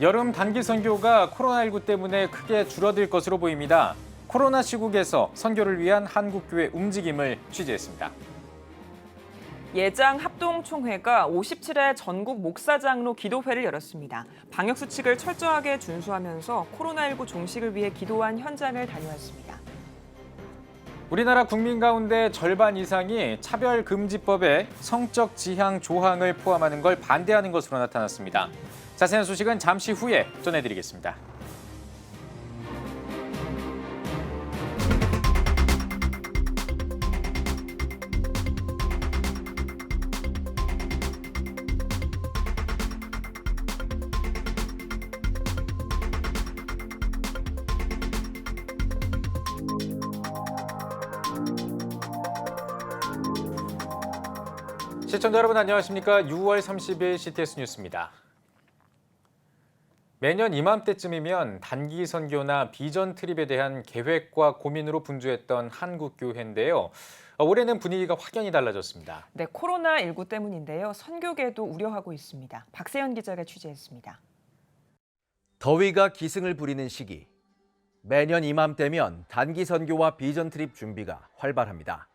여름 단기 선교가 코로나19 때문에 크게 줄어들 것으로 보입니다. 코로나 시국에서 선교를 위한 한국교회 움직임을 취재했습니다. 예장 합동총회가 57회 전국 목사장로 기도회를 열었습니다. 방역수칙을 철저하게 준수하면서 코로나19 종식을 위해 기도한 현장을 다녀왔습니다. 우리나라 국민 가운데 절반 이상이 차별금지법에 성적 지향 조항을 포함하는 걸 반대하는 것으로 나타났습니다. 자세한 소식은 잠시 후에 전해드리겠습니다. 시청자 여러분 안녕하십니까? 6월 30일 CTS 뉴스입니다. 매년 이맘때쯤이면 단기 선교나 비전 트립에 대한 계획과 고민으로 분주했던 한국교회인데요. 올해는 분위기가 확연히 달라졌습니다. 네, 코로나19 때문인데요. 선교계도 우려하고 있습니다. 박세현 기자가 취재했습니다. 더위가 기승을 부리는 시기. 매년 이맘때면 단기 선교와 비전 트립 준비가 활발합니다.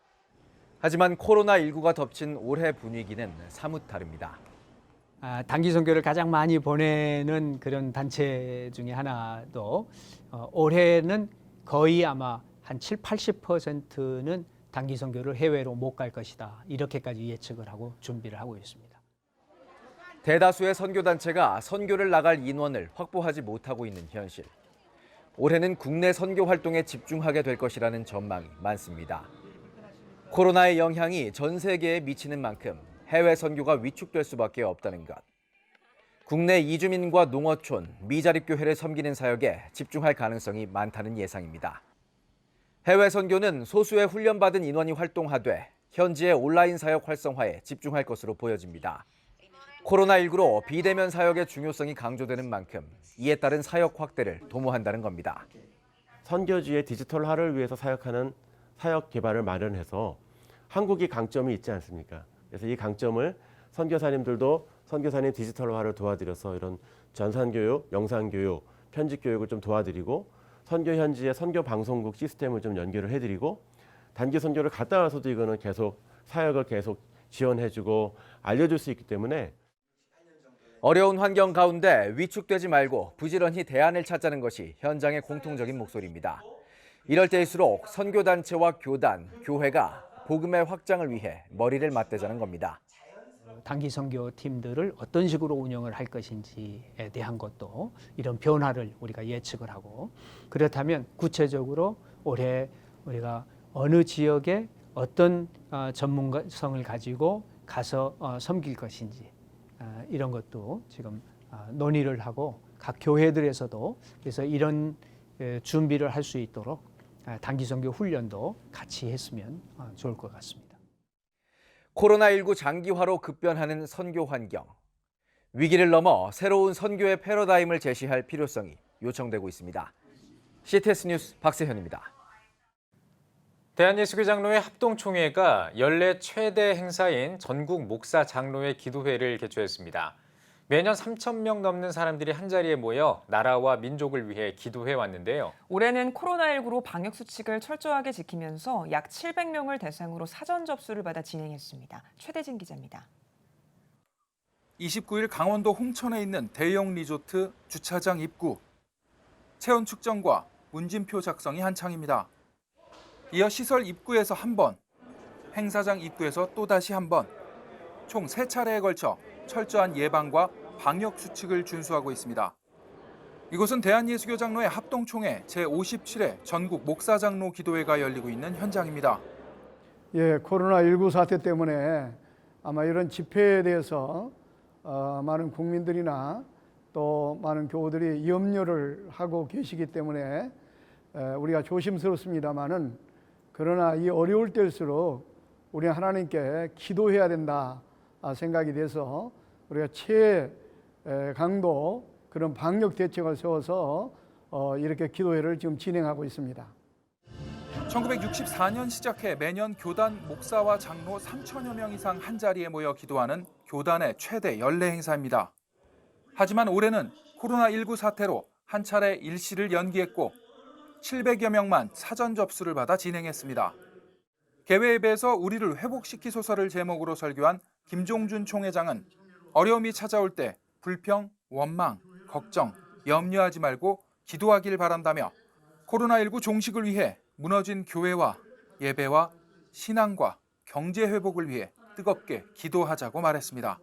하지만 코로나19가 덮친 올해 분위기는 사뭇 다릅니다. 단기 선교를 가장 많이 보내는 그런 단체 중에 하나도 올해는 거의 아마 한 7, 80%는 단기 선교를 해외로 못 갈 것이다. 이렇게까지 예측을 하고 준비를 하고 있습니다. 대다수의 선교단체가 선교를 나갈 인원을 확보하지 못하고 있는 현실. 올해는 국내 선교 활동에 집중하게 될 것이라는 전망이 많습니다. 코로나의 영향이 전 세계에 미치는 만큼 해외 선교가 위축될 수밖에 없다는 것. 국내 이주민과 농어촌, 미자립교회를 섬기는 사역에 집중할 가능성이 많다는 예상입니다. 해외 선교는 소수의 훈련받은 인원이 활동하되 현지의 온라인 사역 활성화에 집중할 것으로 보여집니다. 코로나19로 비대면 사역의 중요성이 강조되는 만큼 이에 따른 사역 확대를 도모한다는 겁니다. 선교지의 디지털화를 위해서 사역하는 사역 개발을 마련해서 한국이 강점이 있지 않습니까? 그래서 이 강점을 선교사님들도 선교사님 디지털화를 도와드려서 이런 전산교육, 영상교육, 편집교육을 좀 도와드리고 선교 현지의 선교 방송국 시스템을 좀 연결을 해드리고 단기 선교를 갔다 와서도 이거는 계속 사역을 계속 지원해주고 알려줄 수 있기 때문에 어려운 환경 가운데 위축되지 말고 부지런히 대안을 찾자는 것이 현장의 공통적인 목소리입니다. 이럴 때일수록 선교단체와 교단, 교회가 복음의 확장을 위해 머리를 맞대자는 겁니다. 단기 선교 팀들을 어떤 식으로 운영을 할 것인지에 대한 것도 이런 변화를 우리가 예측을 하고 그렇다면 구체적으로 올해 우리가 어느 지역에 어떤 전문성을 가지고 가서 섬길 것인지 이런 것도 지금 논의를 하고 각 교회들에서도 그래서 이런 준비를 할 수 있도록 단기 선교 훈련도 같이 했으면 좋을 것 같습니다. 코로나19 장기화로 급변하는 선교 환경. 위기를 넘어 새로운 선교의 패러다임을 제시할 필요성이 요청되고 있습니다. CTS 뉴스 박세현입니다. 대한예수교 장로회 합동총회가 연례 최대 행사인 전국 목사 장로회 기도회를 개최했습니다. 매년 3,000명 넘는 사람들이 한자리에 모여 나라와 민족을 위해 기도해 왔는데요. 올해는 코로나19로 방역수칙을 철저하게 지키면서 약 700명을 대상으로 사전 접수를 받아 진행했습니다. 최대진 기자입니다. 29일 강원도 홍천에 있는 대형 리조트 주차장 입구. 체온 측정과 운진표 작성이 한창입니다. 이어 시설 입구에서 한 번, 행사장 입구에서 또다시 한 번, 총 3차례에 걸쳐 철저한 예방과 방역 수칙을 준수하고 있습니다. 이곳은 대한예수교 장로회 합동총회 제57회 전국 목사장로 기도회가 열리고 있는 현장입니다. 코로나19 사태 때문에 아마 이런 집회에 대해서 많은 국민들이나 또 많은 교우들이 염려를 하고 계시기 때문에 우리가 조심스럽습니다만은 그러나 이 어려울 때일수록 우리 하나님께 기도해야 된다 생각이 돼서 우리가 최강도 그런 방역 대책을 세워서 이렇게 기도회를 지금 진행하고 있습니다. 1964년 시작해 매년 교단 목사와 장로 3천여 명 이상 한자리에 모여 기도하는 교단의 최대 연례 행사입니다. 하지만 올해는 코로나19 사태로 한 차례 일시를 연기했고 700여 명만 사전 접수를 받아 진행했습니다. 개회에 비해서 우리를 회복시키소서를 제목으로 설교한 김종준 총회장은 어려움이 찾아올 때 불평, 원망, 걱정, 염려하지 말고 기도하길 바란다며 코로나19 종식을 위해 무너진 교회와 예배와 신앙과 경제 회복을 위해 뜨겁게 기도하자고 말했습니다.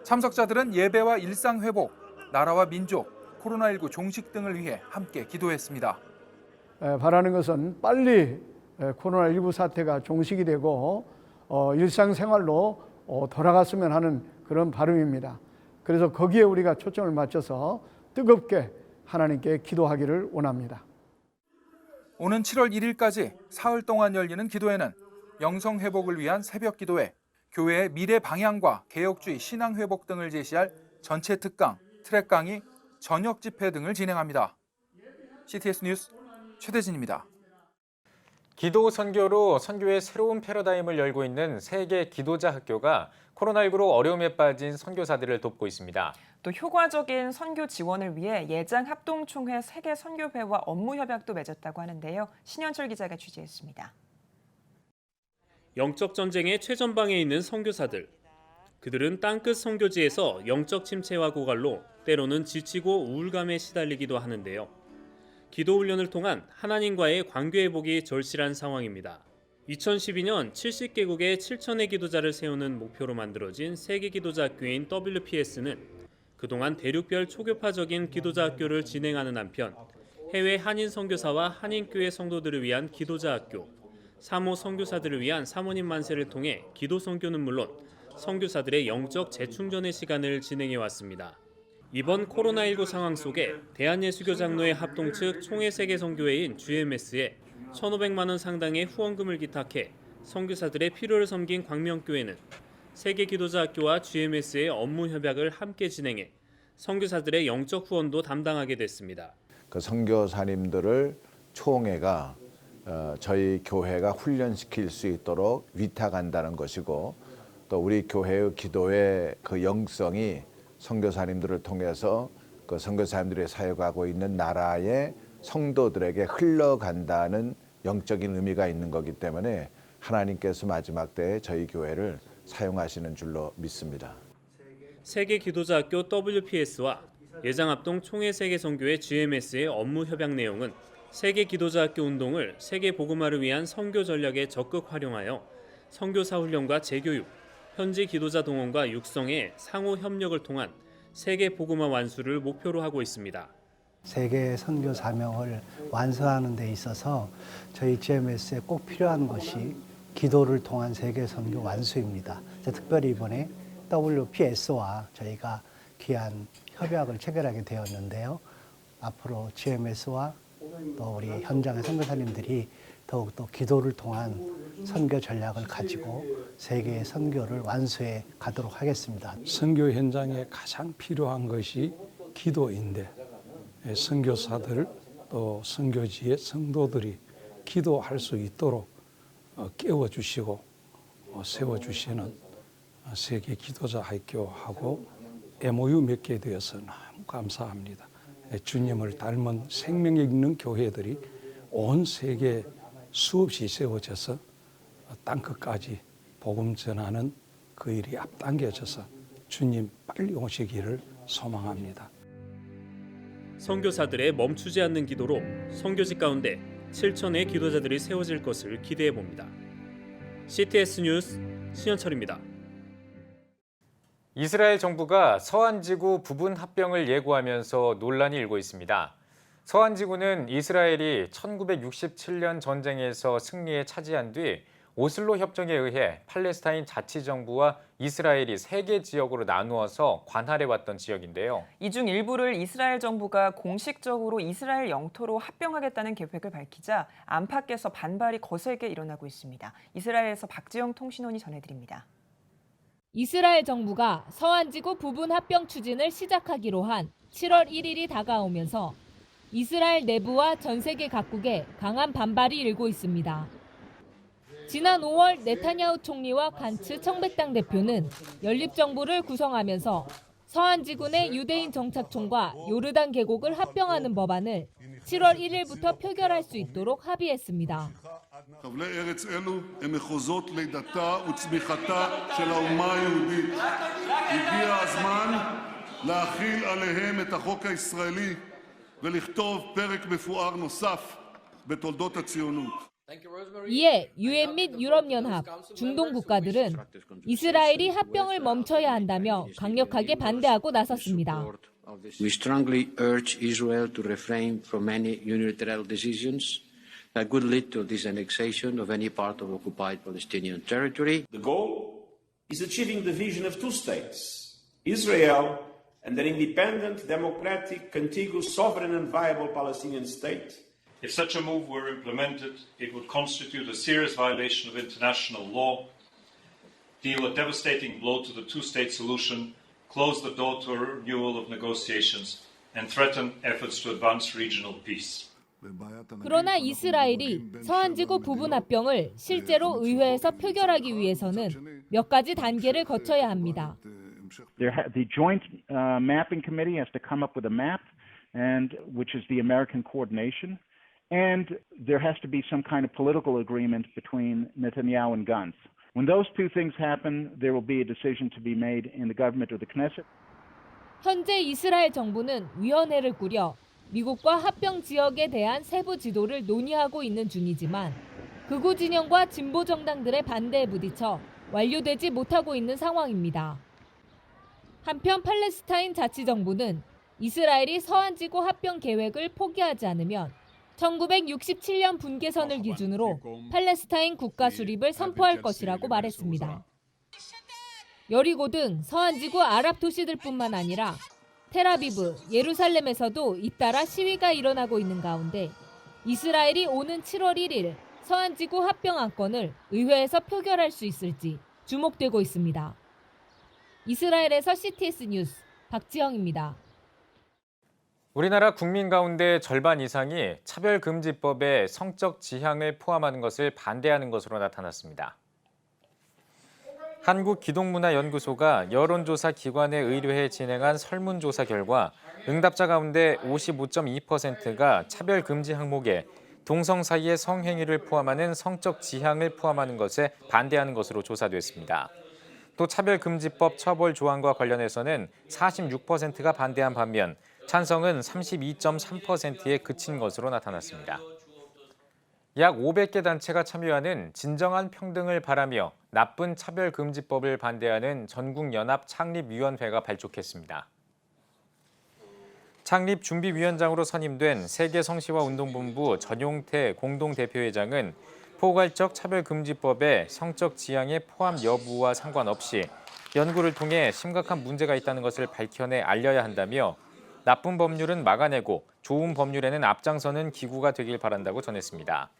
참석자들은 예배와 일상 회복, 나라와 민족, 코로나19 종식 등을 위해 함께 기도했습니다. 바라는 것은 빨리 코로나19 사태가 종식이 되고 일상생활로 돌아갔으면 하는 그런 바람입니다. 그래서 거기에 우리가 초점을 맞춰서 뜨겁게 하나님께 기도하기를 원합니다. 오는 7월 1일까지 사흘 동안 열리는 기도회는 영성 회복을 위한 새벽 기도회, 교회의 미래 방향과 개혁주의 신앙 회복 등을 제시할 전체 특강, 트랙 강의, 저녁 집회 등을 진행합니다. CTS 뉴스 최대진입니다. 기도 선교로 선교의 새로운 패러다임을 열고 있는 세계 기도자 학교가 코로나19로 어려움에 빠진 선교사들을 돕고 있습니다. 또 효과적인 선교 지원을 위해 예장 합동총회 세계 선교회와 업무 협약도 맺었다고 하는데요. 신현철 기자가 취재했습니다. 영적 전쟁의 최전방에 있는 선교사들. 그들은 땅끝 선교지에서 영적 침체와 고갈로 때로는 지치고 우울감에 시달리기도 하는데요. 기도 훈련을 통한 하나님과의 관계 회복이 절실한 상황입니다. 2012년 70개국의 7천의 기도자를 세우는 목표로 만들어진 세계 기도자 학교인 WPS는 그동안 대륙별 초교파적인 기도자 학교를 진행하는 한편 해외 한인 선교사와 한인교회 성도들을 위한 기도자 학교, 사모 선교사들을 위한 사모님 만세를 통해 기도 선교는 물론 선교사들의 영적 재충전의 시간을 진행해 왔습니다. 이번 코로나19 상황 속에 대한예수교 장로회 합동 측 총회 세계 선교회인 GMS에 1,500만 원 상당의 후원금을 기탁해 선교사들의 필요를 섬긴 광명교회는 세계 기도자 학교와 GMS의 업무 협약을 함께 진행해 선교사들의 영적 후원도 담당하게 됐습니다. 그 선교사님들을 총회가 저희 교회가 훈련시킬 수 있도록 위탁한다는 것이고 또 우리 교회의 기도의 그 영성이 선교사님들을 통해서 그 선교사님들이 사역하고 있는 나라의 성도들에게 흘러간다는 영적인 의미가 있는 거기 때문에 하나님께서 마지막 때에 저희 교회를 사용하시는 줄로 믿습니다. 세계 기도자 학교 WPS와 예장합동 총회 세계 선교회 GMS의 업무 협약 내용은 세계 기도자 학교 운동을 세계 복음화를 위한 선교 전략에 적극 활용하여 선교사 훈련과 재교육, 현지 기도자 동원과 육성의 상호 협력을 통한 세계 복음화 완수를 목표로 하고 있습니다. 세계 선교 사명을 완수하는 데 있어서 저희 GMS에 꼭 필요한 것이 기도를 통한 세계 선교 완수입니다. 특별히 이번에 WPS와 저희가 귀한 협약을 체결하게 되었는데요. 앞으로 GMS와 또 우리 현장의 선교사님들이 더욱더 기도를 통한 선교 전략을 가지고 세계의 선교를 완수해 가도록 하겠습니다. 선교 현장에 가장 필요한 것이 기도인데 선교사들 또 선교지의 성도들이 기도할 수 있도록 깨워주시고 세워주시는 세계 기도자 학교하고 MOU 맺게 되어서 너무 감사합니다. 주님을 닮은 생명 있는 교회들이 온 세계에 수없이 세워져서 땅끝까지 복음 전하는 그 일이 앞당겨져서 주님 빨리 오시기를 소망합니다. 선교사들의 멈추지 않는 기도로 선교지 가운데 7천의 기도자들이 세워질 것을 기대해 봅니다. CTS 뉴스 신현철입니다. 이스라엘 정부가 서한지구 부분 합병을 예고하면서 논란이 일고 있습니다. 서한지구는 이스라엘이 1967년 전쟁에서 승리에 차지한 뒤 오슬로 협정에 의해 팔레스타인 자치정부와 이스라엘이 3개 지역으로 나누어서 관할해왔던 지역인데요. 이 중 일부를 이스라엘 정부가 공식적으로 이스라엘 영토로 합병하겠다는 계획을 밝히자 안팎에서 반발이 거세게 일어나고 있습니다. 이스라엘에서 박지영 통신원이 전해드립니다. 이스라엘 정부가 서한지구 부분 합병 추진을 시작하기로 한 7월 1일이 다가오면서 이스라엘 내부와 전 세계 각국에 강한 반발이 일고 있습니다. 지난 5월 네타냐후 총리와 간츠 청백당 대표는 연립정부를 구성하면서 서한지군의 유대인 정착촌과 요르단 계곡을 합병하는 법안을 7월 1일부터 표결할 수 있도록 합의했습니다. חבלי ארץ אלו הם מחוזות לידתה וצמיחתה של האומה היהודית. הגיע הזמן להחיל עליהם את החוק הישראלי ולכתוב פרק מפואר נוסף בתולדות הציונות. 이에 유엔 및 유럽연합, 중동 국가들은 이스라엘이 합병을 멈춰야 한다며 강력하게 반대하고 나섰습니다. We strongly urge Israel to refrain from any unilateral decisions that could lead to disannexation of any part of occupied Palestinian territory. The goal is achieving the vision of two states, Israel and an independent, democratic, contiguous, sovereign and viable Palestinian state. If such a move were implemented, it would constitute a serious violation of international law, deal a devastating blow to the two-state solution, close the door to a renewal of negotiations, and threaten efforts to advance regional peace. 그러나 이스라엘이 서한지구 부분 합병을 실제로 의회에서 표결하기 위해서는 몇 가지 단계를 거쳐야 합니다. The Joint Mapping Committee has to come up with a map, and which is the American coordination. And there has to be some kind of political agreement between Netanyahu and Gantz. When those two things happen, there will be a decision to be made in the government or the Knesset. 현재 이스라엘 정부는 위원회를 꾸려 미국과 합병 지역에 대한 세부 지도를 논의하고 있는 중이지만 극우 진영과 진보 정당들의 반대에 부딪혀 완료되지 못하고 있는 상황입니다. 한편 팔레스타인 자치정부는 이스라엘이 서한지구 합병 계획을 포기하지 않으면 1967년 분계선을 기준으로 팔레스타인 국가 수립을 선포할 것이라고 말했습니다. 여리고 등 서한지구 아랍 도시들뿐만 아니라 텔아비브, 예루살렘에서도 잇따라 시위가 일어나고 있는 가운데 이스라엘이 오는 7월 1일 서한지구 합병 안건을 의회에서 표결할 수 있을지 주목되고 있습니다. 이스라엘에서 CTS 뉴스 박지영입니다. 우리나라 국민 가운데 절반 이상이 차별금지법에 성적 지향을 포함하는 것을 반대하는 것으로 나타났습니다. 한국기독문화연구소가 여론조사 기관에 의뢰해 진행한 설문조사 결과 응답자 가운데 55.2%가 차별금지 항목에 동성 사이의 성행위를 포함하는 성적 지향을 포함하는 것에 반대하는 것으로 조사됐습니다. 또 차별금지법 처벌 조항과 관련해서는 46%가 반대한 반면 찬성은 32.3%에 그친 것으로 나타났습니다. 약 500개 단체가 참여하는 진정한 평등을 바라며 나쁜 차별금지법을 반대하는 전국연합 창립위원회가 발족했습니다. 창립준비위원장으로 선임된 세계성시화운동본부 전용태 공동대표회장은 포괄적 차별금지법의 성적 지향의 포함 여부와 상관없이 연구를 통해 심각한 문제가 있다는 것을 밝혀내 알려야 한다며 나쁜 법률은 막아내고 좋은 법률에는 앞장서는 기구가 되길 바란다고 전했습니다.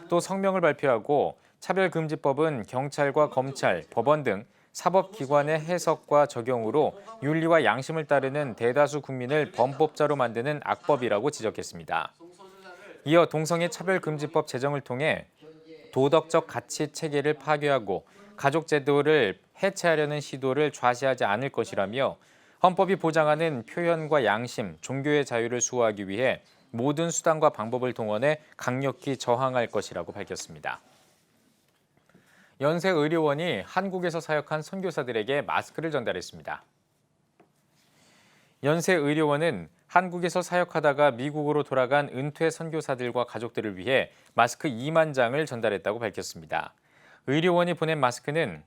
또 성명을 발표하고 차별금지법은 경찰과 검찰, 법원 등 사법기관의 해석과 적용으로 윤리와 양심을 따르는 대다수 국민을 범법자로 만드는 악법이라고 지적했습니다. 이어 동성애 차별금지법 제정을 통해 도덕적 가치 체계를 파괴하고 가족제도를 해체하려는 시도를 좌시하지 않을 것이라며 헌법이 보장하는 표현과 양심, 종교의 자유를 수호하기 위해 모든 수단과 방법을 동원해 강력히 저항할 것이라고 밝혔습니다. 연세의료원이 한국에서 사역한 선교사들에게 마스크를 전달했습니다. 연세의료원은 한국에서 사역하다가 미국으로 돌아간 은퇴 선교사들과 가족들을 위해 마스크 2만 장을 전달했다고 밝혔습니다. 의료원이 보낸 마스크는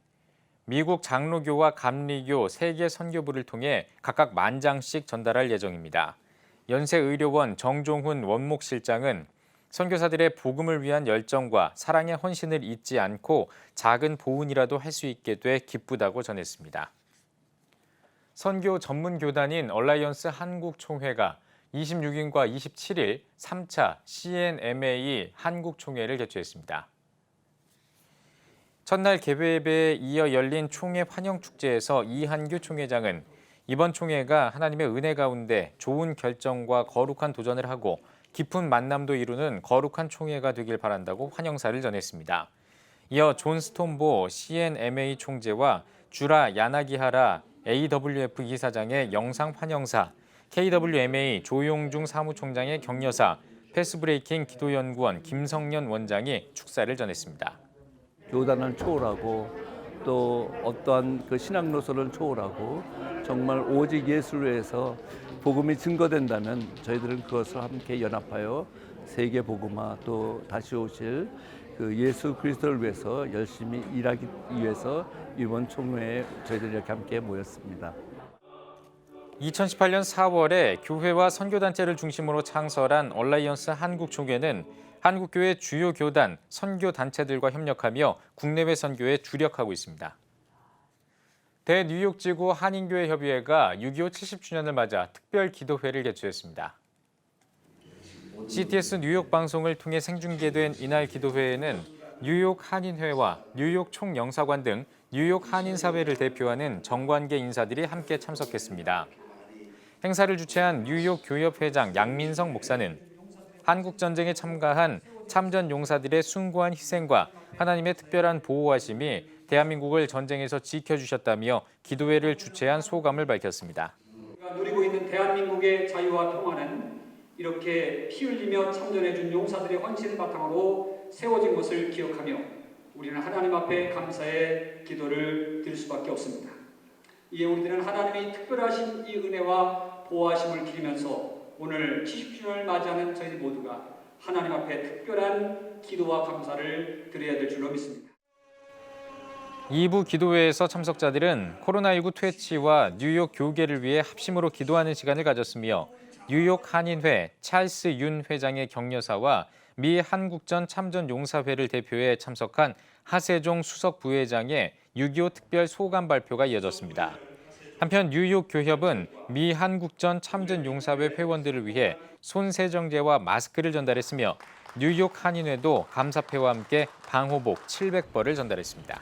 미국 장로교와 감리교 3개 선교부를 통해 각각 10,000장씩 전달할 예정입니다. 연세의료원 정종훈 원목실장은 선교사들의 복음을 위한 열정과 사랑의 헌신을 잊지 않고 작은 보은이라도 할 수 있게 돼 기쁘다고 전했습니다. 선교 전문 교단인 얼라이언스 한국총회가 26일과 27일 3차 CNMA 한국총회를 개최했습니다. 첫날 개회에 이어 열린 총회 환영축제에서 이한규 총회장은 이번 총회가 하나님의 은혜 가운데 좋은 결정과 거룩한 도전을 하고 깊은 만남도 이루는 거룩한 총회가 되길 바란다고 환영사를 전했습니다. 이어 존 스톤보 CNMA 총재와 주라 야나기하라 AWF 이사장의 영상 환영사, KWMA 조용중 사무총장의 격려사, 패스브레이킹 기도연구원 김성년 원장이 축사를 전했습니다. 교단을 초월하고 또 어떠한 그 신앙 노선을 초월하고 정말 오직 예수를 위해서 복음이 증거된다면 저희들은 그것을 함께 연합하여 세계 복음화 또 다시 오실 그 예수 그리스도를 위해서 열심히 일하기 위해서 이번 총회에 저희들이 이렇게 함께 모였습니다. 2018년 4월에 교회와 선교단체를 중심으로 창설한 얼라이언스 한국총회는 한국교회 주요 교단, 선교단체들과 협력하며 국내외 선교에 주력하고 있습니다. 대뉴욕지구 한인교회협의회가 6.25 70주년을 맞아 특별 기도회를 개최했습니다. CTS 뉴욕 방송을 통해 생중계된 이날 기도회에는 뉴욕 한인회와 뉴욕 총영사관 등 뉴욕 한인사회를 대표하는 정관계 인사들이 함께 참석했습니다. 행사를 주최한 뉴욕 교협 회장 양민성 목사는 한국전쟁에 참가한 참전 용사들의 숭고한 희생과 하나님의 특별한 보호하심이 대한민국을 전쟁에서 지켜주셨다며 기도회를 주최한 소감을 밝혔습니다. 우리가 누리고 있는 대한민국의 자유와 평화는 이렇게 피 흘리며 참전해준 용사들의 헌신을 바탕으로 세워진 것을 기억하며 우리는 하나님 앞에 감사의 기도를 드릴 수밖에 없습니다. 이에 우리들은 하나님의 특별하신 이 은혜와 보호하심을 기리면서 오늘 70주년을 맞이하는 저희 모두가 하나님 앞에 특별한 기도와 감사를 드려야 될 줄로 믿습니다. 2부 기도회에서 참석자들은 코로나19 퇴치와 뉴욕 교계를 위해 합심으로 기도하는 시간을 가졌으며 뉴욕 한인회 찰스 윤 회장의 격려사와 미 한국전 참전용사회를 대표해 참석한 하세종 수석 부회장의 6.25 특별 소감 발표가 이어졌습니다. 한편 뉴욕 교협은 미 한국전 참전용사회 회원들을 위해 손세정제와 마스크를 전달했으며 뉴욕 한인회도 감사패와 함께 방호복 700벌을 전달했습니다.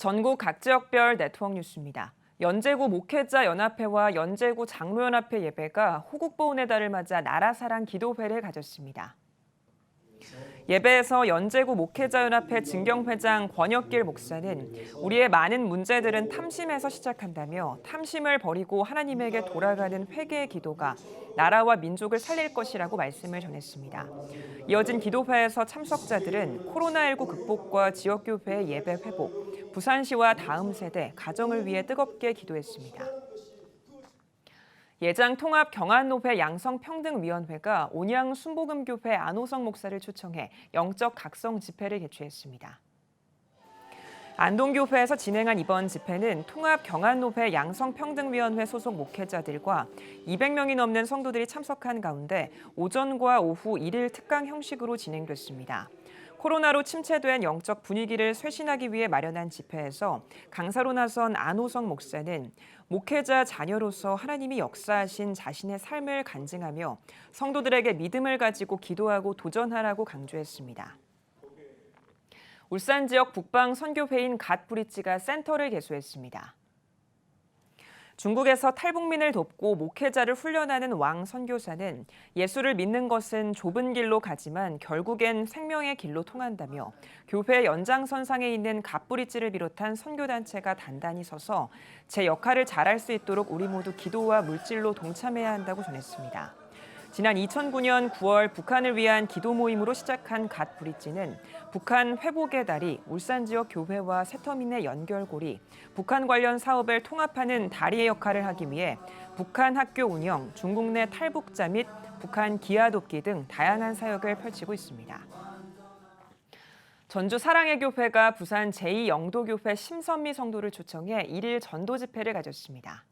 전국 각 지역별 네트워크 뉴스입니다. 연제구 목회자 연합회와 연제구 장로연합회 예배가 호국보훈의 달을 맞아 나라사랑 기도회를 가졌습니다. 예배에서 연제구 목회자연합회 증경회장 권혁길 목사는 우리의 많은 문제들은 탐심에서 시작한다며 탐심을 버리고 하나님에게 돌아가는 회개의 기도가 나라와 민족을 살릴 것이라고 말씀을 전했습니다. 이어진 기도회에서 참석자들은 코로나19 극복과 지역교회의 예배 회복, 부산시와 다음 세대, 가정을 위해 뜨겁게 기도했습니다. 예장통합경안노회 양성평등위원회가 온양 순복음교회 안호성 목사를 초청해 영적 각성 집회를 개최했습니다. 안동교회에서 진행한 이번 집회는 통합경안노회 양성평등위원회 소속 목회자들과 200명이 넘는 성도들이 참석한 가운데 오전과 오후 1일 특강 형식으로 진행됐습니다. 코로나로 침체된 영적 분위기를 쇄신하기 위해 마련한 집회에서 강사로 나선 안호성 목사는 목회자 자녀로서 하나님이 역사하신 자신의 삶을 간증하며 성도들에게 믿음을 가지고 기도하고 도전하라고 강조했습니다. 울산 지역 북방 선교회인 갓브릿지가 센터를 개소했습니다. 중국에서 탈북민을 돕고 목회자를 훈련하는 왕 선교사는 예수를 믿는 것은 좁은 길로 가지만 결국엔 생명의 길로 통한다며 교회 연장선상에 있는 갓브릿지를 비롯한 선교단체가 단단히 서서 제 역할을 잘할 수 있도록 우리 모두 기도와 물질로 동참해야 한다고 전했습니다. 지난 2009년 9월 북한을 위한 기도 모임으로 시작한 갓브릿지는 북한 회복의 달이 울산 지역 교회와 세터민의 연결고리, 북한 관련 사업을 통합하는 다리의 역할을 하기 위해 북한 학교 운영, 중국 내 탈북자 및 북한 기아 돕기 등 다양한 사역을 펼치고 있습니다. 전주 사랑의 교회가 부산 제2영도교회 심선미 성도를 초청해 1일 전도 집회를 가졌습니다.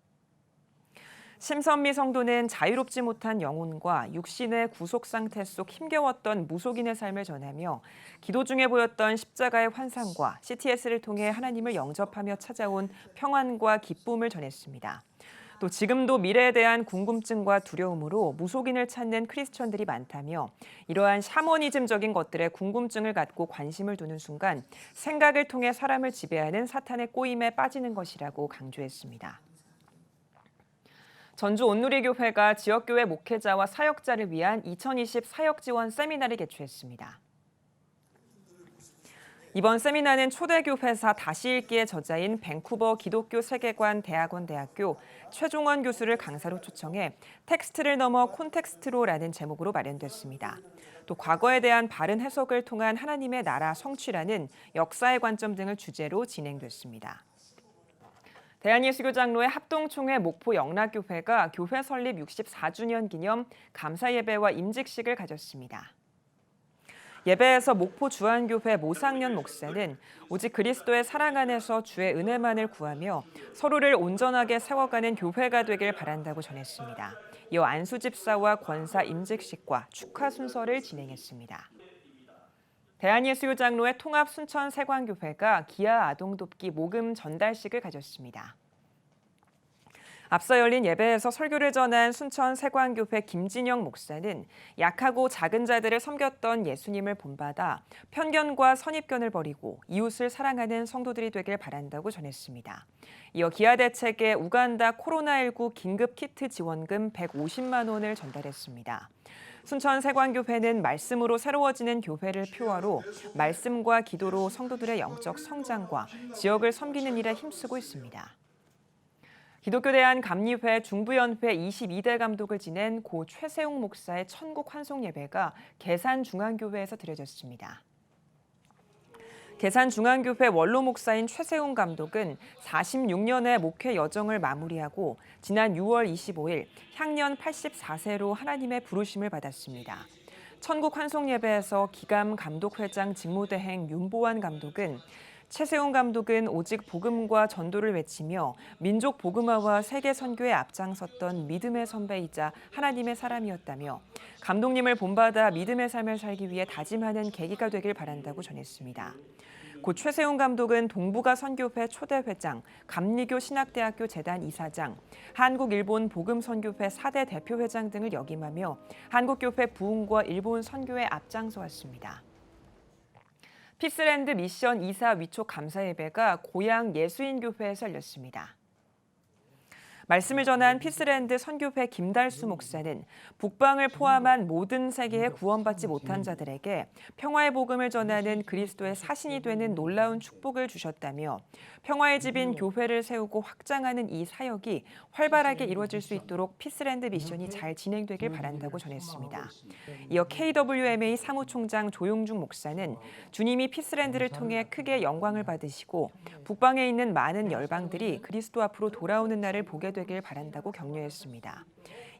심선미 성도는 자유롭지 못한 영혼과 육신의 구속 상태 속 힘겨웠던 무속인의 삶을 전하며 기도 중에 보였던 십자가의 환상과 CTS를 통해 하나님을 영접하며 찾아온 평안과 기쁨을 전했습니다. 또 지금도 미래에 대한 궁금증과 두려움으로 무속인을 찾는 크리스천들이 많다며 이러한 샤머니즘적인 것들에 궁금증을 갖고 관심을 두는 순간 생각을 통해 사람을 지배하는 사탄의 꼬임에 빠지는 것이라고 강조했습니다. 전주 온누리교회가 지역교회 목회자와 사역자를 위한 2020 사역 지원 세미나를 개최했습니다. 이번 세미나는 초대교회사 다시 읽기의 저자인 밴쿠버 기독교 세계관 대학원 대학교 최종원 교수를 강사로 초청해 텍스트를 넘어 콘텍스트로라는 제목으로 마련됐습니다. 또 과거에 대한 바른 해석을 통한 하나님의 나라 성취라는 역사의 관점 등을 주제로 진행됐습니다. 대한예수교 장로회 합동총회 목포 영락교회가 교회 설립 64주년 기념 감사예배와 임직식을 가졌습니다. 예배에서 목포 주안교회 모상년 목사는 오직 그리스도의 사랑 안에서 주의 은혜만을 구하며 서로를 온전하게 세워가는 교회가 되길 바란다고 전했습니다. 이어 안수 집사와 권사 임직식과 축하 순서를 진행했습니다. 대한예수교 장로회 통합 순천 세광교회가 기아 아동돕기 모금 전달식을 가졌습니다. 앞서 열린 예배에서 설교를 전한 순천 세광교회 김진영 목사는 약하고 작은 자들을 섬겼던 예수님을 본받아 편견과 선입견을 버리고 이웃을 사랑하는 성도들이 되길 바란다고 전했습니다. 이어 기아대책에 우간다 코로나19 긴급 키트 지원금 150만 원을 전달했습니다. 순천 세광교회는 말씀으로 새로워지는 교회를 표어로 말씀과 기도로 성도들의 영적 성장과 지역을 섬기는 일에 힘쓰고 있습니다. 기독교대한감리회 중부연회 22대 감독을 지낸 고 최세웅 목사의 천국 환송 예배가 계산중앙교회에서 드려졌습니다. 계산중앙교회 원로 목사인 최세웅 감독은 46년의 목회 여정을 마무리하고 지난 6월 25일 향년 84세로 하나님의 부르심을 받았습니다. 천국 환송 예배에서 기감 감독회장 직무대행 윤보환 감독은 최세웅 감독은 오직 복음과 전도를 외치며 민족 복음화와 세계 선교에 앞장섰던 믿음의 선배이자 하나님의 사람이었다며 감독님을 본받아 믿음의 삶을 살기 위해 다짐하는 계기가 되길 바란다고 전했습니다. 고 최세웅 감독은 동북아 선교회 초대회장, 감리교 신학대학교 재단 이사장, 한국-일본 복음선교회 4대 대표회장 등을 역임하며 한국교회 부흥과 일본 선교에 앞장서 왔습니다. 피스랜드 미션 이사 위촉 감사예배가 고양 예수인교회에서 열렸습니다. 말씀을 전한 피스랜드 선교회 김달수 목사는 북방을 포함한 모든 세계에 구원받지 못한 자들에게 평화의 복음을 전하는 그리스도의 사신이 되는 놀라운 축복을 주셨다며 평화의 집인 교회를 세우고 확장하는 이 사역이 활발하게 이루어질 수 있도록 피스랜드 미션이 잘 진행되길 바란다고 전했습니다. 이어 KWMA 사무총장 조용중 목사는 주님이 피스랜드를 통해 크게 영광을 받으시고 북방에 있는 많은 열방들이 그리스도 앞으로 돌아오는 날을 보게 되길 바란다고 격려했습니다.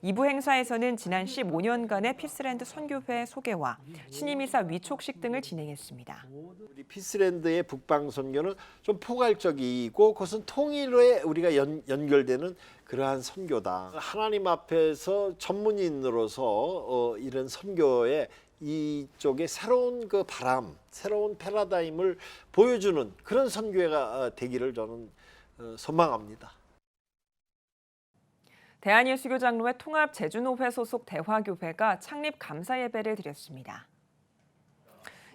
2부 행사에서는 지난 15년간의 피스랜드 선교회 소개와 신임이사 위촉식 등을 진행했습니다. 우리 피스랜드의 북방 선교는 좀 포괄적이고 그것은 통일에 우리가 연결되는 그러한 선교다. 하나님 앞에서 전문인으로서 이런 선교에 이쪽에 새로운 그 바람, 새로운 패러다임을 보여주는 그런 선교회가 되기를 저는 소망합니다. 대한예수교 장로회 통합 제주노회 소속 대화교회가 창립 감사 예배를 드렸습니다.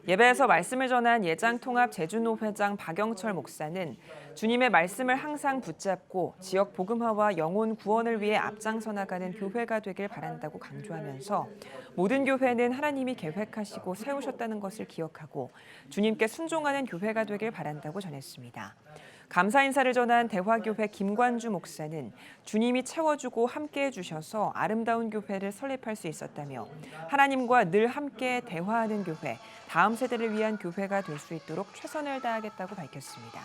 예배에서 말씀을 전한 예장통합 제주노회장 박영철 목사는 주님의 말씀을 항상 붙잡고 지역 복음화와 영혼 구원을 위해 앞장서 나가는 교회가 되길 바란다고 강조하면서 모든 교회는 하나님이 계획하시고 세우셨다는 것을 기억하고 주님께 순종하는 교회가 되길 바란다고 전했습니다. 감사 인사를 전한 대화교회 김관주 목사는 주님이 채워주고 함께해 주셔서 아름다운 교회를 설립할 수 있었다며 하나님과 늘 함께 대화하는 교회, 다음 세대를 위한 교회가 될 수 있도록 최선을 다하겠다고 밝혔습니다.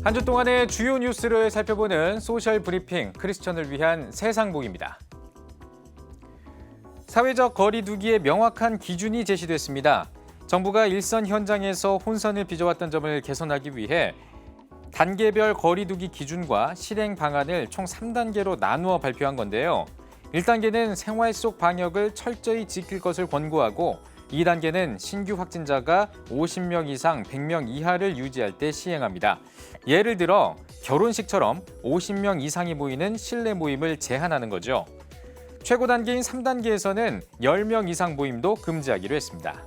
한 주 동안의 주요 뉴스를 살펴보는 소셜 브리핑 크리스천을 위한 세상복입니다. 사회적 거리 두기에 명확한 기준이 제시됐습니다. 정부가 일선 현장에서 혼선을 빚어왔던 점을 개선하기 위해 단계별 거리 두기 기준과 실행 방안을 총 3단계로 나누어 발표한 건데요. 1단계는 생활 속 방역을 철저히 지킬 것을 권고하고 2단계는 신규 확진자가 50명 이상 100명 이하를 유지할 때 시행합니다. 예를 들어 결혼식처럼 50명 이상이 모이는 실내 모임을 제한하는 거죠. 최고 단계인 3단계에서는 10명 이상 모임도 금지하기로 했습니다.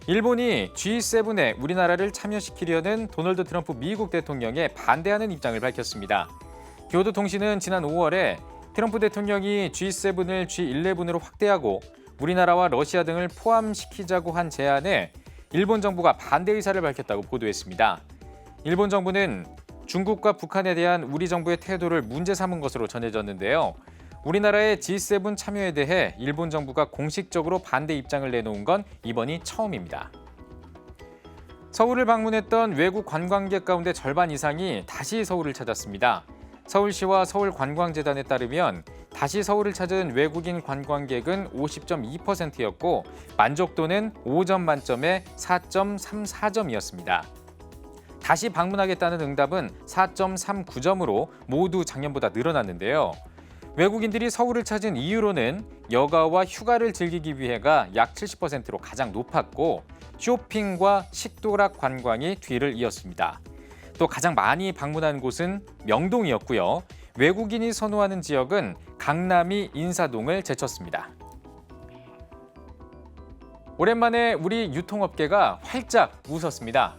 일본이 G7에 우리나라를 참여시키려는 도널드 트럼프 미국 대통령에 반대하는 입장을 밝혔습니다. 교도통신은 지난 5월에 트럼프 대통령이 G7을 G11으로 확대하고 우리나라와 러시아 등을 포함시키자고 한 제안에 일본 정부가 반대 의사를 밝혔다고 보도했습니다. 일본 정부는 중국과 북한에 대한 우리 정부의 태도를 문제 삼은 것으로 전해졌는데요. 우리나라의 G7 참여에 대해 일본 정부가 공식적으로 반대 입장을 내놓은 건 이번이 처음입니다. 서울을 방문했던 외국 관광객 가운데 절반 이상이 다시 서울을 찾았습니다. 서울시와 서울관광재단에 따르면 다시 서울을 찾은 외국인 관광객은 50.2%였고 만족도는 5점 만점에 4.34점이었습니다. 다시 방문하겠다는 응답은 4.39점으로 모두 작년보다 늘어났는데요. 외국인들이 서울을 찾은 이유로는 여가와 휴가를 즐기기 위해가 약 70%로 가장 높았고 쇼핑과 식도락 관광이 뒤를 이었습니다. 또 가장 많이 방문한 곳은 명동이었고요. 외국인이 선호하는 지역은 강남이 인사동을 제쳤습니다. 오랜만에 우리 유통업계가 활짝 웃었습니다.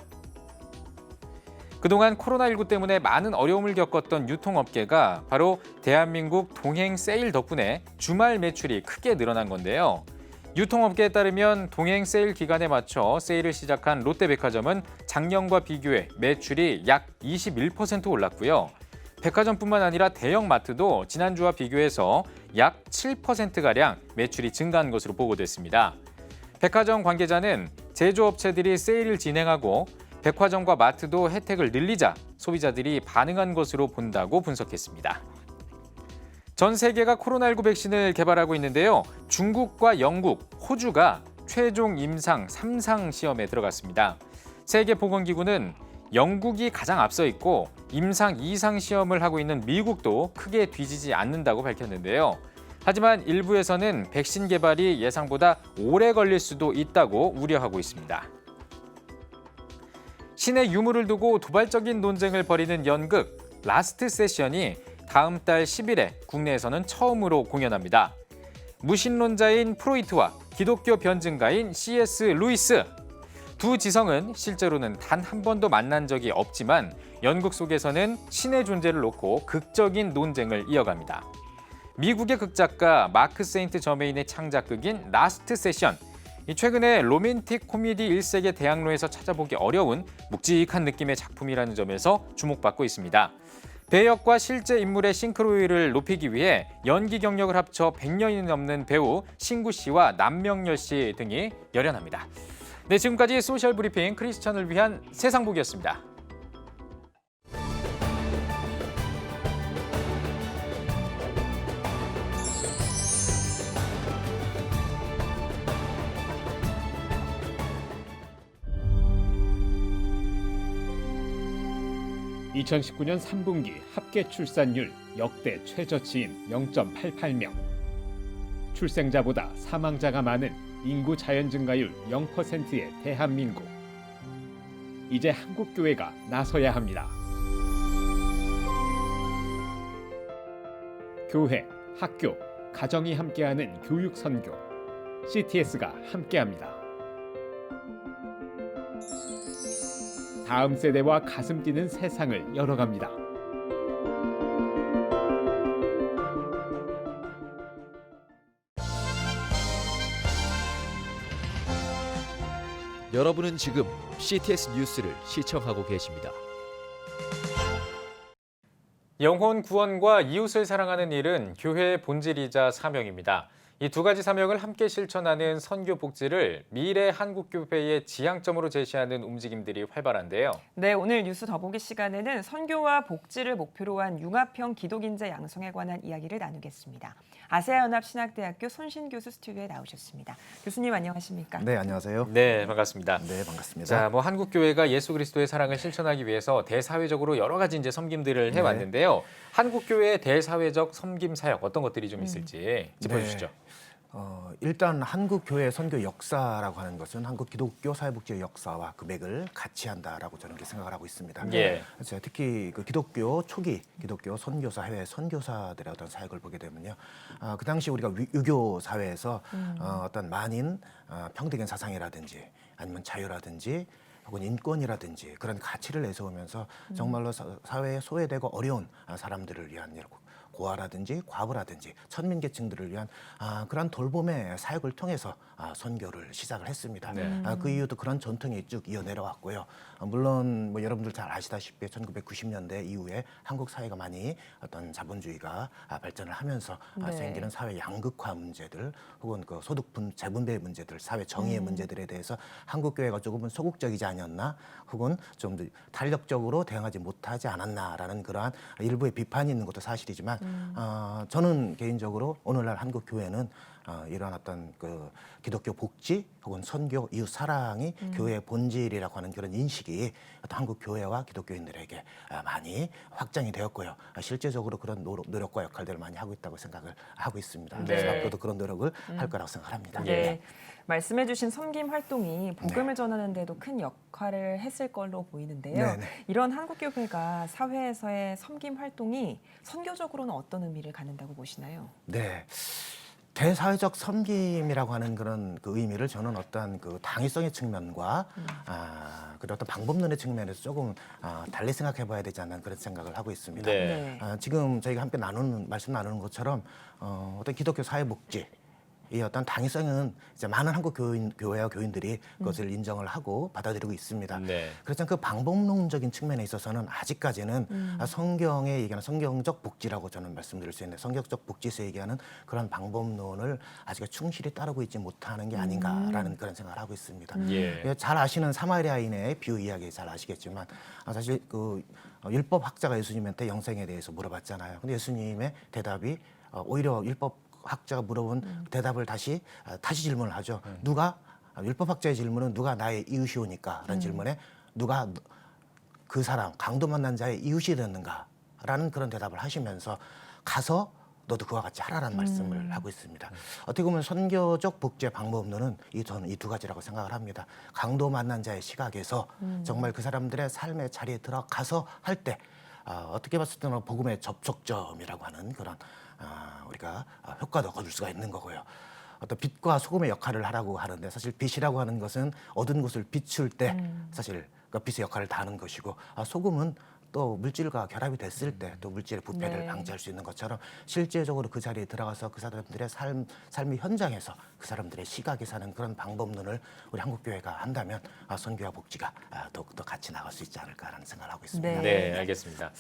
그동안 코로나19 때문에 많은 어려움을 겪었던 유통업계가 바로 대한민국 동행 세일 덕분에 주말 매출이 크게 늘어난 건데요. 유통업계에 따르면 동행 세일 기간에 맞춰 세일을 시작한 롯데백화점은 작년과 비교해 매출이 약 21% 올랐고요. 백화점뿐만 아니라 대형마트도 지난주와 비교해서 약 7%가량 매출이 증가한 것으로 보고됐습니다. 백화점 관계자는 제조업체들이 세일을 진행하고 백화점과 마트도 혜택을 늘리자 소비자들이 반응한 것으로 본다고 분석했습니다. 전 세계가 코로나19 백신을 개발하고 있는데요. 중국과 영국, 호주가 최종 임상 3상 시험에 들어갔습니다. 세계보건기구는 영국이 가장 앞서 있고 임상 2상 시험을 하고 있는 미국도 크게 뒤지지 않는다고 밝혔는데요. 하지만 일부에서는 백신 개발이 예상보다 오래 걸릴 수도 있다고 우려하고 있습니다. 신의 유물을 두고 도발적인 논쟁을 벌이는 연극 라스트 세션이 다음 달 10일에 국내에서는 처음으로 공연합니다. 무신론자인 프로이트와 기독교 변증가인 C.S. 루이스. 두 지성은 실제로는 단 한 번도 만난 적이 없지만 연극 속에서는 신의 존재를 놓고 극적인 논쟁을 이어갑니다. 미국의 극작가 마크 세인트 저메인의 창작극인 라스트 세션. 최근에 로맨틱 코미디 1세계 대학로에서 찾아보기 어려운 묵직한 느낌의 작품이라는 점에서 주목받고 있습니다. 배역과 실제 인물의 싱크로율을 높이기 위해 연기 경력을 합쳐 100년이 넘는 배우 신구 씨와 남명열 씨 등이 열연합니다. 네, 지금까지 소셜 브리핑 크리스천을 위한 세상복이었습니다. (2019년 3분기) 합계 출산율 역대 최저치인 0.88명. 출생자보다 사망자가 많은 인구 자연 증가율 0%의 대한민국. 이제 한국교회가 나서야 합니다. 교회, 학교, 가정이 함께하는 교육 선교. CTS가 함께합니다. 다음 세대와 가슴 뛰는 세상을 열어갑니다. 여러분은 지금 CTS 뉴스를 시청하고 계십니다. 영혼 구원과 이웃을 사랑하는 일은 교회의 본질이자 사명입니다. 이 두 가지 사명을 함께 실천하는 선교 복지를 미래 한국교회의 지향점으로 제시하는 움직임들이 활발한데요. 네, 오늘 뉴스 더보기 시간에는 선교와 복지를 목표로 한 융합형 기독인재 양성에 관한 이야기를 나누겠습니다. 아세아연합신학대학교 손신 교수 스튜디오에 나오셨습니다. 교수님 안녕하십니까? 네, 안녕하세요. 네, 반갑습니다. 네, 반갑습니다. 자, 한국교회가 예수 그리스도의 사랑을 실천하기 위해서 대사회적으로 여러 가지 이제 섬김들을 해왔는데요. 한국교회의 대사회적 섬김 사역 어떤 것들이 좀 있을지 짚어주시죠. 일단 한국 교회 선교 역사라고 하는 것은 한국 기독교 사회복지의 역사와 그 맥을 같이 한다라고 저는 그렇게 생각을 하고 있습니다. 예. 그래서 특히 그 기독교 초기 기독교 선교사 해외 선교사들의 어떤 사역을 보게 되면요, 그 당시 우리가 유교 사회에서 어떤 만인 평등의 사상이라든지 아니면 자유라든지 혹은 인권이라든지 그런 가치를 내세우면서 정말로 사회에 소외되고 어려운 사람들을 위한 고아라든지 과부라든지 천민계층들을 위한 그런 돌봄의 사역을 통해서 선교를 시작을 했습니다. 네. 그 이후도 그런 전통이 쭉 이어내려왔고요. 물론 뭐 여러분들 잘 아시다시피 1990년대 이후에 한국 사회가 많이 어떤 자본주의가 발전을 하면서 네. 생기는 사회 양극화 문제들 혹은 그 소득 재분배 문제들, 사회 정의의 문제들에 대해서 한국 교회가 조금은 소극적이지 않았나 혹은 좀 더 탄력적으로 대응하지 못하지 않았나라는 그러한 일부의 비판이 있는 것도 사실이지만 저는 개인적으로 오늘날 한국 교회는 이러한 어떤 그 기독교 복지 혹은 선교, 이웃 사랑이 교회의 본질이라고 하는 그런 인식이 어떤 한국 교회와 기독교인들에게 많이 확장이 되었고요. 실제적으로 그런 노력과 역할들을 많이 하고 있다고 생각을 하고 있습니다. 네. 그래서 앞으로도 그런 노력을 할 거라고 생각합니다. 네. 말씀해주신 섬김 활동이 복음을 전하는 데도 큰 역할을 했을 걸로 보이는데요. 네네. 이런 한국교회가 사회에서의 섬김 활동이 선교적으로는 어떤 의미를 갖는다고 보시나요? 네. 대사회적 섬김이라고 하는 그런 그 의미를 저는 어떤 그 당위성의 측면과 그리고 어떤 방법론의 측면에서 조금 달리 생각해봐야 되지 않나 그런 생각을 하고 있습니다. 네. 지금 저희가 함께 말씀 나누는 것처럼 어떤 기독교 사회복지 이 어떤 당위성은 이제 많은 한국 교회와 교인들이 그것을 인정을 하고 받아들이고 있습니다. 네. 그렇지만 그 방법론적인 측면에 있어서는 아직까지는 성경에 얘기하는 성경적 복지라고 저는 말씀드릴 수 있는데 성경적 복지에서 얘기하는 그런 방법론을 아직 충실히 따르고 있지 못하는 게 아닌가라는 그런 생각을 하고 있습니다. 예. 잘 아시는 사마리아인의 비유 이야기 잘 아시겠지만 사실 그 율법 학자가 예수님한테 영생에 대해서 물어봤잖아요. 근데 예수님의 대답이 오히려 율법 학자가 물어본 대답을 다시 질문을 하죠. 누가 율법학자의 질문은 누가 나의 이웃이오니까? 라는 질문에 누가 그 사람 강도 만난 자의 이웃이 됐는가? 라는 그런 대답을 하시면서 가서 너도 그와 같이 하라는 말씀을 하고 있습니다. 어떻게 보면 선교적 복지의 방법론은 저는 이 두 가지라고 생각을 합니다. 강도 만난 자의 시각에서 정말 그 사람들의 삶의 자리에 들어가서 할 때 어떻게 봤을 때는 복음의 접촉점이라고 하는 그런 우리가 효과도 거둘 수가 있는 거고요. 어떤 빛과 소금의 역할을 하라고 하는데 사실 빛이라고 하는 것은 어두운 곳을 비출 때 사실 그 빛의 역할을 다하는 것이고 소금은 또 물질과 결합이 됐을 때 또 물질의 부패를 네. 방지할 수 있는 것처럼 실제적으로 그 자리에 들어가서 그 사람들의 삶의 현장에서 그 사람들의 시각에 사는 그런 방법론을 우리 한국교회가 한다면 선교와 복지가 더욱더 같이 나갈 수 있지 않을까라는 생각을 하고 있습니다. 네, 알겠습니다.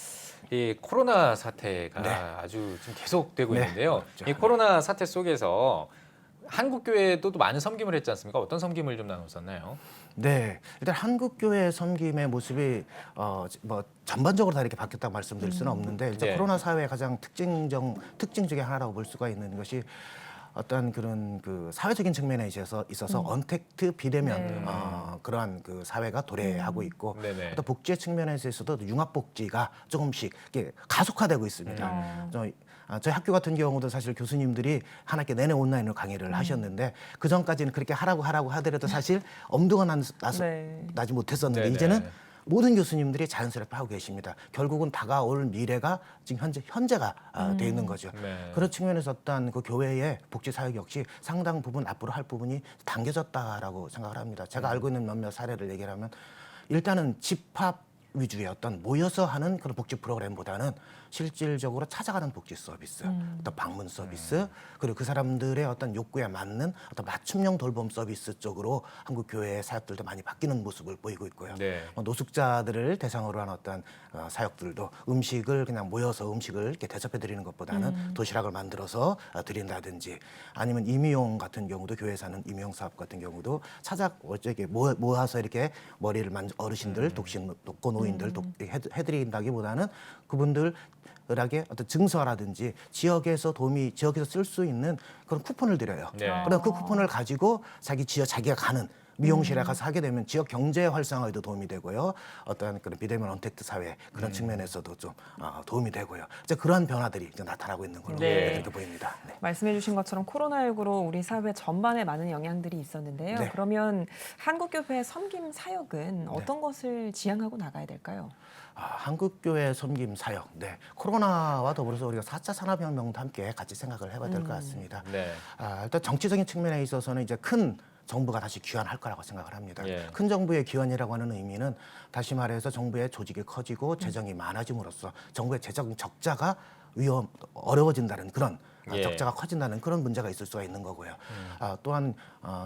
이 코로나 사태가 네. 아주 좀 계속되고 네, 있는데요. 이 코로나 사태 속에서 한국 교회도 많은 섬김을 했지 않습니까? 어떤 섬김을 좀 나눴었나요? 네, 일단 한국교회 섬김의 모습이 뭐 전반적으로 다 이렇게 바뀌었다고 말씀드릴 수는 없는데 일단 네. 코로나 사회의 가장 특징 중에 하나라고 볼 수가 있는 것이 어떤 그런 그 사회적인 측면에 있어서 언택트 비대면 네. 그러한 그 사회가 도래하고 있고 네네. 또 복지의 측면에서 있어도 융합복지가 조금씩 이렇게 가속화되고 있습니다. 저희 학교 같은 경우도 사실 교수님들이 한 학기 내내 온라인으로 강의를 하셨는데 그 전까지는 그렇게 하라고 하더라도 사실 엄두가 나지 못했었는데 네네. 이제는 모든 교수님들이 자연스럽게 하고 계십니다. 결국은 다가올 미래가 지금 현재가 돼 있는 거죠. 네. 그런 측면에서 어떤 그 교회의 복지 사역 역시 상당 부분 앞으로 할 부분이 당겨졌다라고 생각을 합니다. 제가 알고 있는 몇몇 사례를 얘기하면 일단은 집합 위주의 어떤 모여서 하는 그런 복지 프로그램보다는 실질적으로 찾아가는 복지 서비스, 어떤 방문 서비스, 그리고 그 사람들의 어떤 욕구에 맞는 어떤 맞춤형 돌봄 서비스 쪽으로 한국 교회의 사역들도 많이 바뀌는 모습을 보이고 있고요. 네. 노숙자들을 대상으로 한 어떤 사역들도 음식을 그냥 모여서 음식을 이렇게 대접해 드리는 것보다는 도시락을 만들어서 드린다든지 아니면 임의용 같은 경우도 교회에서 하는 임의용 사업 같은 경우도 이렇게 모아서 이렇게 머리를 만진 어르신들, 독거노인들 해드린다기보다는 그분들에게 어떤 증서라든지 지역에서 쓸 수 있는 그런 쿠폰을 드려요. 네. 그럼 그 쿠폰을 가지고 자기가 가는 미용실에 가서 하게 되면 지역 경제 활성화에도 도움이 되고요. 어떤 그런 비대면 언택트 사회 그런 측면에서도 좀 도움이 되고요. 이제 그러한 변화들이 이제 나타나고 있는 걸로 이렇게 보입니다. 네. 말씀해주신 것처럼 코로나19로 우리 사회 전반에 많은 영향들이 있었는데요. 네. 그러면 한국교회 섬김 사역은 어떤 것을 지향하고 나가야 될까요? 한국교회 섬김 사역. 네. 코로나와 더불어서 우리가 4차 산업혁명도 함께 같이 생각을 해봐야 될 것 같습니다. 네. 일단 정치적인 측면에 있어서는 이제 큰 정부가 다시 귀환할 거라고 생각을 합니다. 예. 큰 정부의 귀환이라고 하는 의미는 다시 말해서 정부의 조직이 커지고 재정이 많아짐으로써 정부의 재정 적자가 어려워진다는 그런 예. 적자가 커진다는 그런 문제가 있을 수가 있는 거고요. 또한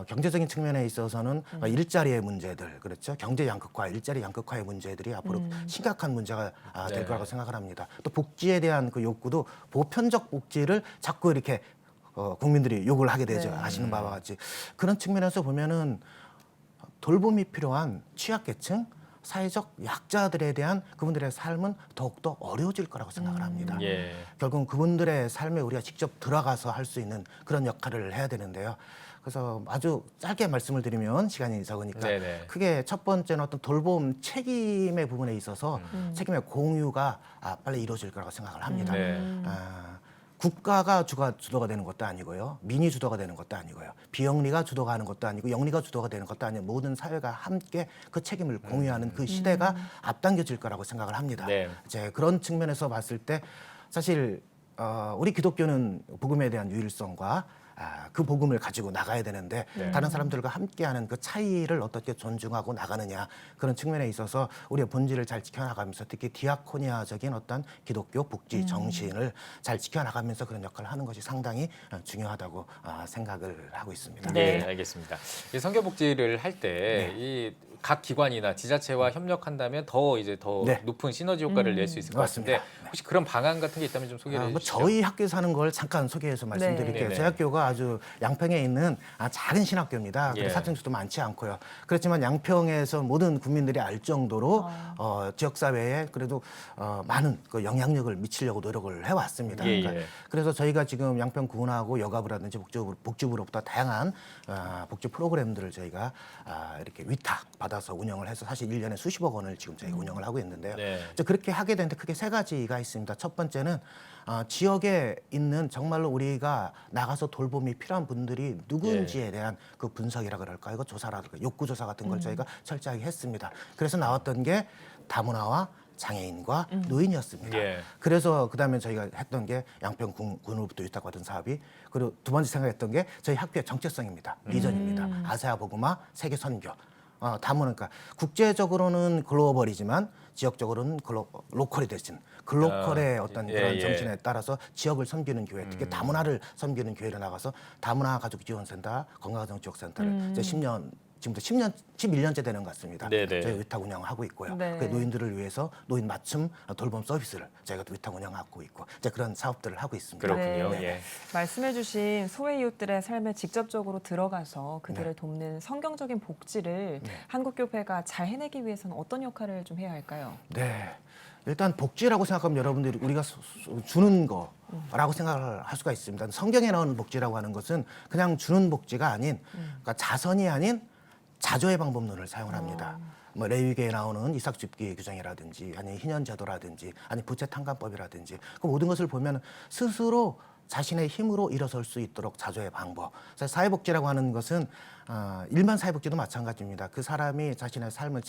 경제적인 측면에 있어서는 일자리의 문제들, 그렇죠? 경제 양극화, 일자리 양극화의 문제들이 앞으로 심각한 문제가 될 네. 거라고 생각을 합니다. 또 복지에 대한 그 욕구도 보편적 복지를 자꾸 이렇게 국민들이 요구를 하게 되죠. 네. 아시는 바와 같이. 그런 측면에서 보면은 돌봄이 필요한 취약계층, 사회적 약자들에 대한 그분들의 삶은 더욱더 어려워질 거라고 생각을 합니다. 예. 결국은 그분들의 삶에 우리가 직접 들어가서 할 수 있는 그런 역할을 해야 되는데요. 그래서 아주 짧게 말씀을 드리면 시간이 적으니까 네네. 크게 첫 번째는 어떤 돌봄 책임의 부분에 있어서 책임의 공유가 빨리 이루어질 거라고 생각을 합니다. 네. 국가가 주도가 되는 것도 아니고요. 민이 주도가 되는 것도 아니고요. 비영리가 주도가 하는 것도 아니고 영리가 주도가 되는 것도 아니고 모든 사회가 함께 그 책임을 공유하는 그 시대가 앞당겨질 거라고 생각을 합니다. 네. 이제 그런 측면에서 봤을 때 사실 우리 기독교는 복음에 대한 유일성과 그 복음을 가지고 나가야 되는데 네. 다른 사람들과 함께하는 그 차이를 어떻게 존중하고 나가느냐 그런 측면에 있어서 우리의 본질을 잘 지켜나가면서 특히 디아코니아적인 어떤 기독교 복지 정신을 잘 지켜나가면서 그런 역할을 하는 것이 상당히 중요하다고 생각을 하고 있습니다. 네, 알겠습니다. 이 선교복지를 할 때 이 각 기관이나 지자체와 협력한다면 더 높은 시너지 효과를 낼 수 있을 것 같은데 혹시 그런 방안 같은 게 있다면 좀 소개해 주시죠. 저희 학교에서 하는 걸 잠깐 소개해서 말씀드릴게요. 네. 저희 학교가 아주 양평에 있는 작은 신학교입니다. 예. 사정수도 많지 않고요. 그렇지만 양평에서 모든 국민들이 알 정도로 지역사회에 그래도 많은 그 영향력을 미치려고 노력을 해왔습니다. 예, 그러니까 예. 그래서 저희가 지금 양평군하고 여가부라든지 복지부로부터 다양한 복지 프로그램들을 저희가 이렇게 위탁 받아서 운영을 해서 사실 1년에 수십억 원을 지금 저희가 운영을 하고 있는데요. 네. 이제 그렇게 하게 되는데 크게 세 가지가 있습니다. 첫 번째는 지역에 있는 정말로 우리가 나가서 돌봄이 필요한 분들이 누군지에 대한 그 분석이라 그럴까요? 이거 조사라든가 욕구 조사 같은 걸 저희가 철저하게 했습니다. 그래서 나왔던 게 다문화와 장애인과 노인이었습니다. 예. 그래서 그다음에 저희가 했던 게 양평군으로부터 위탁받은 사업이 그리고 두 번째 생각했던 게 저희 학교의 정체성입니다. 비전입니다. 아세아 복음화, 세계 선교. 다문화니까 국제적으로는 글로벌이지만 지역적으로는 로컬이 되신 글로컬의 어떤 그런 정신에 따라서 지역을 섬기는 교회, 특히 다문화를 섬기는 교회로 나가서 다문화 가족 지원센터, 건강가정 지역센터를 이제 11년째 되는 것 같습니다. 네네. 저희 위탁 운영하고 있고요. 네. 그 노인들을 위해서 노인 맞춤 돌봄 서비스를 저희가 위탁 운영하고 있고 이제 그런 사업들을 하고 있습니다. 그렇군요. 네. 예. 말씀해주신 소외 이웃들의 삶에 직접적으로 들어가서 그들을 돕는 성경적인 복지를 한국교회가 잘 해내기 위해서는 어떤 역할을 좀 해야 할까요? 네. 일단 복지라고 생각하면 여러분들이 우리가 주는 거라고 생각을 할 수가 있습니다. 성경에 나오는 복지라고 하는 것은 그냥 주는 복지가 아닌 그러니까 자선이 아닌 자조의 방법론을 사용을 합니다. 뭐 레위기에 나오는 이삭줍기 규정이라든지 아니 희년제도라든지 아니 부채탕감법이라든지 그 모든 것을 보면 스스로 자신의 힘으로 일어설 수 있도록 자조의 방법. 그래서 사회복지라고 하는 것은 일반 사회복지도 마찬가지입니다. 그 사람이 자신의 삶을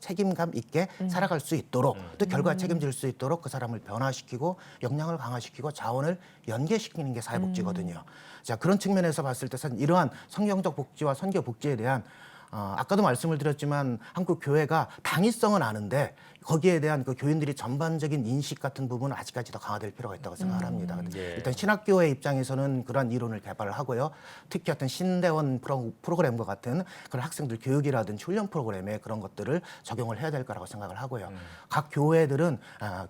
책임감 있게 살아갈 수 있도록 또 결과에 책임질 수 있도록 그 사람을 변화시키고 역량을 강화시키고 자원을 연계시키는 게 사회복지거든요. 자, 그런 측면에서 봤을 때 이러한 성경적 복지와 선교 복지에 대한 아까도 말씀을 드렸지만 한국 교회가 당위성은 아는데 거기에 대한 그 교인들이 전반적인 인식 같은 부분은 아직까지 더 강화될 필요가 있다고 생각을 합니다. 예. 일단 신학교의 입장에서는 그러한 이론을 개발을 하고요. 특히 어떤 신대원 프로그램과 같은 그런 학생들 교육이라든지 훈련 프로그램에 그런 것들을 적용을 해야 될 거라고 생각을 하고요. 각 교회들은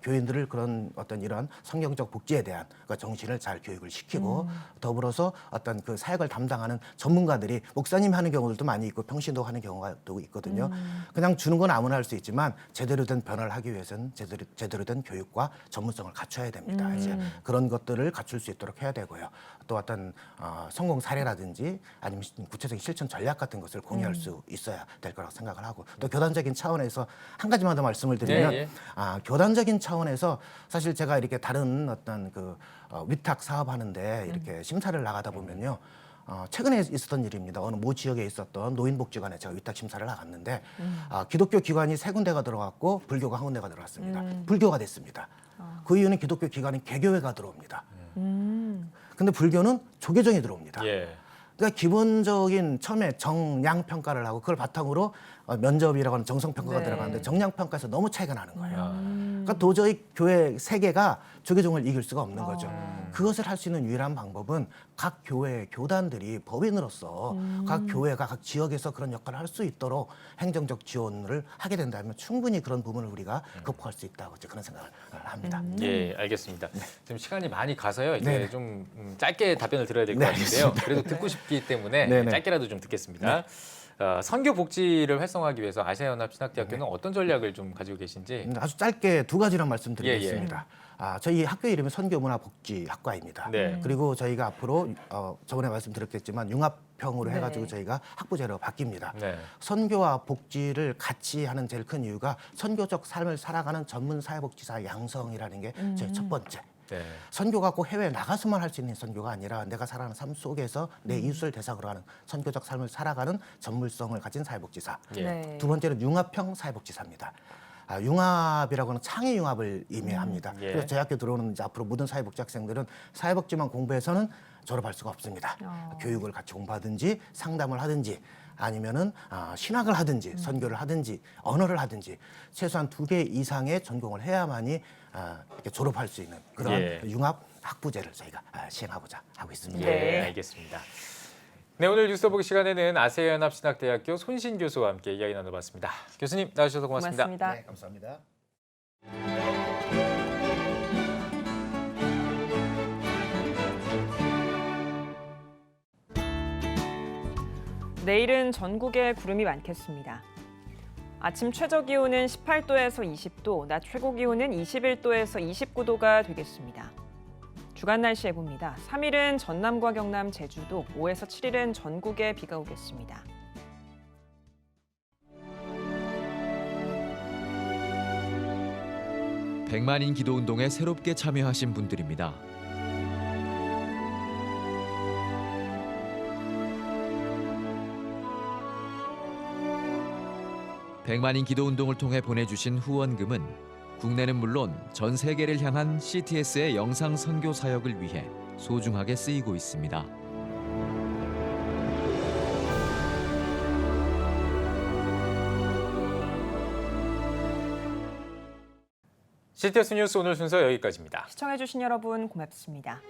교인들을 그런 어떤 이런 성경적 복지에 대한 그 정신을 잘 교육을 시키고 더불어서 어떤 그 사역을 담당하는 전문가들이 목사님 하는 경우들도 많이 있고 평신도 하는 경우가 또 있거든요. 그냥 주는 건 아무나 할 수 있지만 제대로 된 변화를 하기 위해서는 제대로 된 교육과 전문성을 갖춰야 됩니다. 이제 그런 것들을 갖출 수 있도록 해야 되고요. 또 어떤 성공 사례라든지 아니면 구체적인 실천 전략 같은 것을 공유할 수 있어야 될 거라고 생각을 하고 또 교단적인 차원에서 한 가지만 더 말씀을 드리면 교단적인 차원에서 사실 제가 이렇게 다른 어떤 그 위탁 사업하는데 이렇게 심사를 나가다 보면요. 최근에 있었던 일입니다. 어느 모 지역에 있었던 노인복지관에 제가 위탁 심사를 나갔는데 기독교 기관이 3군데가 들어갔고 불교가 1군데가 들어갔습니다. 불교가 됐습니다. 그 이유는 기독교 기관은 개교회가 들어옵니다. 근데 불교는 조계종이 들어옵니다. 예. 그러니까 기본적인 처음에 정량 평가를 하고 그걸 바탕으로 면접이라고 하는 정성 평가가 들어가는데 정량 평가에서 너무 차이가 나는 거예요. 그러니까 도저히 교회 세계가 조계종을 이길 수가 없는 거죠. 그것을 할 수 있는 유일한 방법은 각 교회 교단들이 법인으로서 각 교회가 각 지역에서 그런 역할을 할 수 있도록 행정적 지원을 하게 된다면 충분히 그런 부분을 우리가 극복할 수 있다고 이제 그런 생각을 합니다. 예, 알겠습니다. 지금 시간이 많이 가서요. 이제 네. 좀 짧게 답변을 드려야 될 것 네, 같은데요. 알겠습니다. 그래도 듣고 싶기 때문에 네, 네. 짧게라도 좀 듣겠습니다. 선교 복지를 활성화하기 위해서 아시아연합신학대학교는 어떤 전략을 좀 가지고 계신지 아주 짧게 2가지만 말씀드리겠습니다. 저희 학교 이름이 선교문화복지학과입니다. 네. 그리고 저희가 앞으로 저번에 말씀드렸겠지만 융합형으로 해가지고 저희가 학부제로 바뀝니다. 네. 선교와 복지를 같이 하는 제일 큰 이유가 선교적 삶을 살아가는 전문 사회복지사 양성이라는 게 제 첫 번째. 네. 선교가 꼭 해외에 나가서만 할 수 있는 선교가 아니라 내가 살아가는 삶 속에서 내 이웃을 대상으로 하는 선교적 삶을 살아가는 전문성을 가진 사회복지사. 네. 두 번째는 융합형 사회복지사입니다. 융합이라고 하는 창의 융합을 의미합니다. 예. 그래서 저희 학교 들어오는 이제 앞으로 모든 사회복지 학생들은 사회복지만 공부해서는 졸업할 수가 없습니다. 교육을 같이 공부하든지 상담을 하든지 아니면은 신학을 하든지 선교를 하든지 언어를 하든지 최소한 2개 이상의 전공을 해야만이 이렇게 졸업할 수 있는 그런 융합 학부제를 저희가 시행하고자 하고 있습니다. 예, 알겠습니다. 네, 오늘 뉴스 더보기 시간에는 아시아연합신학대학교 손신 교수와 함께 이야기 나눠봤습니다. 교수님 나와주셔서 고맙습니다. 고맙습니다. 네, 감사합니다. 내일은 전국에 구름이 많겠습니다. 아침 최저 기온은 18도에서 20도, 낮 최고 기온은 21도에서 29도가 되겠습니다. 주간 날씨 예보입니다. 3일은 전남과 경남, 제주도, 5에서 7일은 전국에 비가 오겠습니다. 백만인 기도운동에 새롭게 참여하신 분들입니다. 백만인 기도운동을 통해 보내주신 후원금은 국내는 물론 전 세계를 향한 CTS의 영상 선교 사역을 위해 소중하게 쓰이고 있습니다. CTS 뉴스 오늘 순서 여기까지입니다. 시청해주신 여러분 고맙습니다.